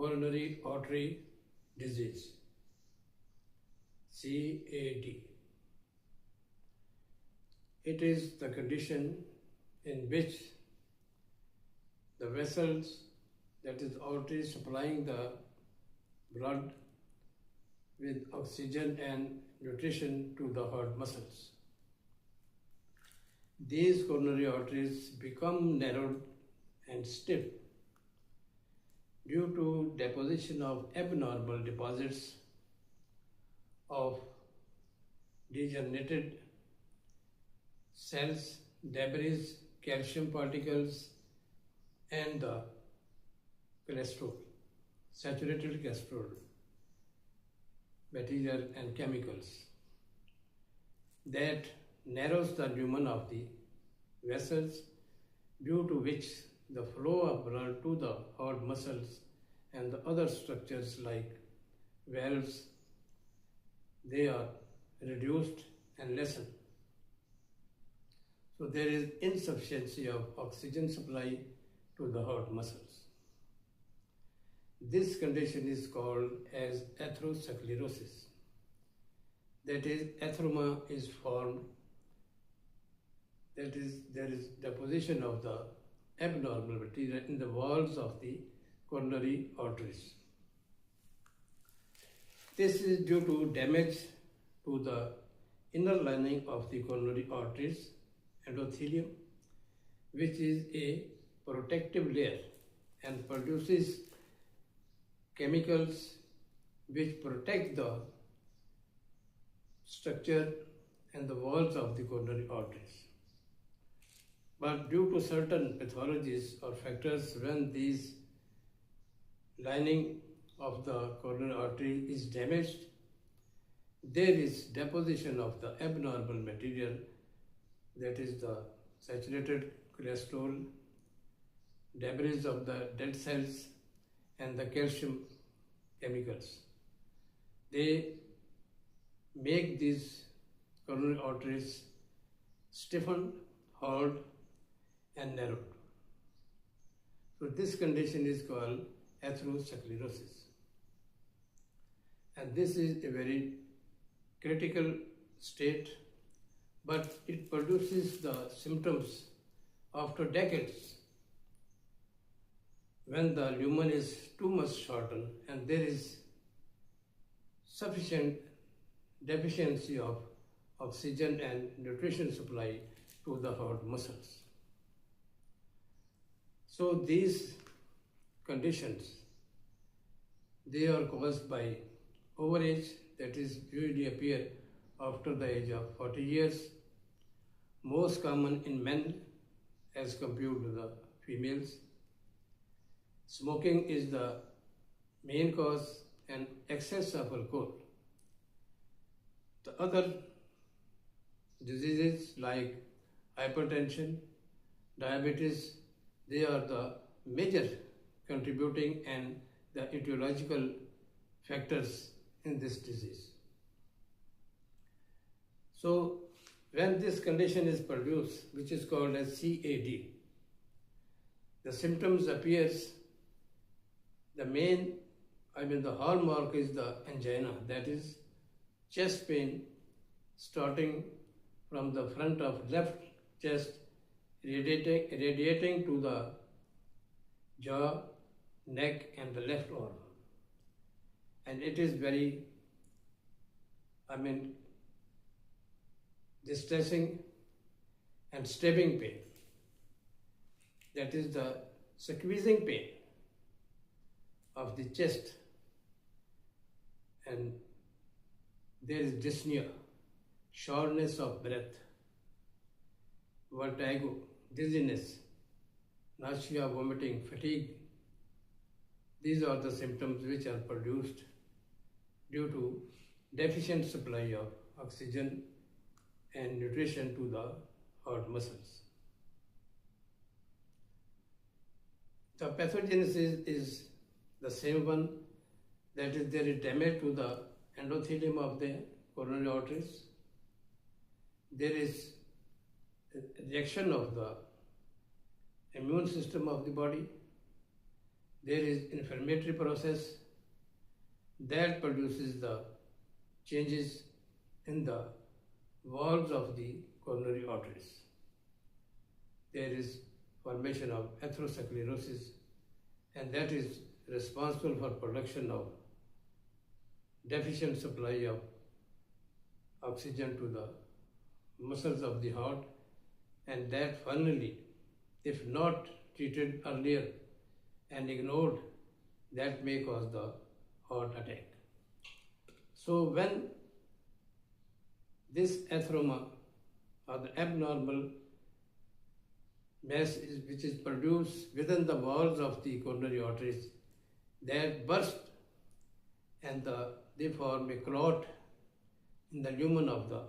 coronary artery disease, CAD. It is the condition in which the vessels, that is arteries supplying the blood with oxygen and nutrition to the heart muscles. These coronary arteries become narrowed and stiff due to deposition of abnormal deposits of degenerated cells, debris, calcium particles, and the cholesterol, saturated cholesterol, material and chemicals that narrows the lumen of the vessels, due to which the flow of blood to the heart muscles and the other structures like valves, they are reduced and lessened. So there is insufficiency of oxygen supply to the heart muscles. This condition is called as atherosclerosis. That is, atheroma is formed, that is, there is deposition of the abnormal material in the walls of the coronary arteries. This is due to damage to the inner lining of the coronary arteries, endothelium, which is a protective layer and produces chemicals which protect the structure and the walls of the coronary arteries. But due to certain pathologies or factors, when these lining of the coronary artery is damaged, there is deposition of the abnormal material, that is the saturated cholesterol, debris of the dead cells, and the calcium chemicals. They make these coronary arteries stiffened, hard, and narrowed. So this condition is called atherosclerosis. And this is a very critical state, but it produces the symptoms after decades, when the lumen is too much shortened and there is sufficient deficiency of oxygen and nutrition supply to the heart muscles. So these conditions, they are caused by overage, that is usually appear after the age of 40 years, most common in men as compared to the females. Smoking is the main cause, and excess of alcohol. The other diseases like hypertension, diabetes, they are the major contributing and the etiological factors in this disease. So when this condition is produced, which is called as CAD, the symptoms appears, the hallmark is the angina, that is chest pain starting from the front of left chest, radiating to the jaw, neck, and the left arm. And it is very, distressing and stabbing pain. That is the squeezing pain of the chest, and there is dyspnea, shortness of breath, vertigo, dizziness, nausea, vomiting, fatigue. These are the symptoms which are produced due to deficient supply of oxygen and nutrition to the heart muscles. The pathogenesis is the same one, that is, there is damage to the endothelium of the coronary arteries. There is a reaction of the immune system of the body, there is inflammatory process that produces the changes in the walls of the coronary arteries. There is formation of atherosclerosis, and that is responsible for production of deficient supply of oxygen to the muscles of the heart, and that finally, if not treated earlier and ignored, that may cause the heart attack. So when this atheroma or the abnormal mass which is produced within the walls of the coronary arteries, that burst and they form a clot in the lumen of the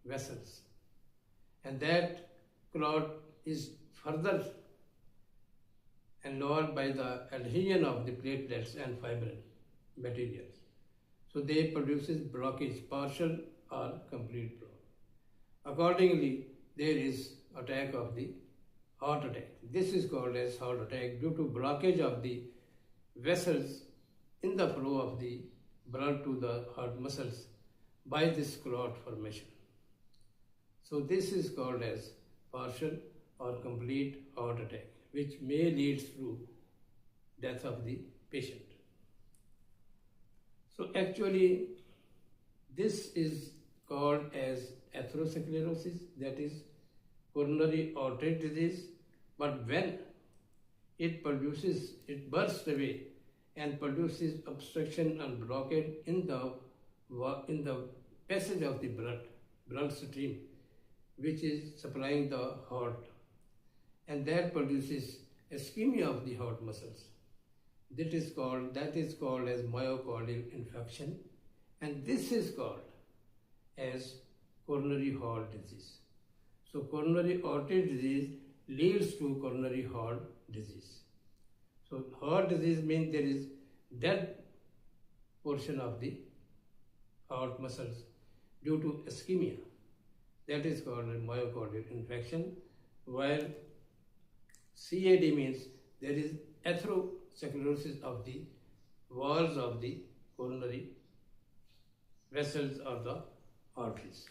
vessels, and that clot is further enlarged by the adhesion of the platelets and fibrin materials. So they produces blockage, partial or complete block. Accordingly, there is attack of the heart attack. This is called as heart attack due to blockage of the vessels in the flow of the blood to the heart muscles by this clot formation. So this is called as partial or complete heart attack, which may lead to death of the patient. So actually, this is called as atherosclerosis, that is coronary artery disease, but when it bursts away and produces obstruction and blockade in the passage of the blood stream, which is supplying the heart, and that produces ischemia of the heart muscles. That is called as myocardial infection, and this is called as coronary heart disease. So coronary artery disease leads to coronary heart disease. So heart disease means there is dead portion of the heart muscles due to ischemia. That is called a myocardial infection, while CAD means there is atherosclerosis of the walls of the coronary vessels or the arteries.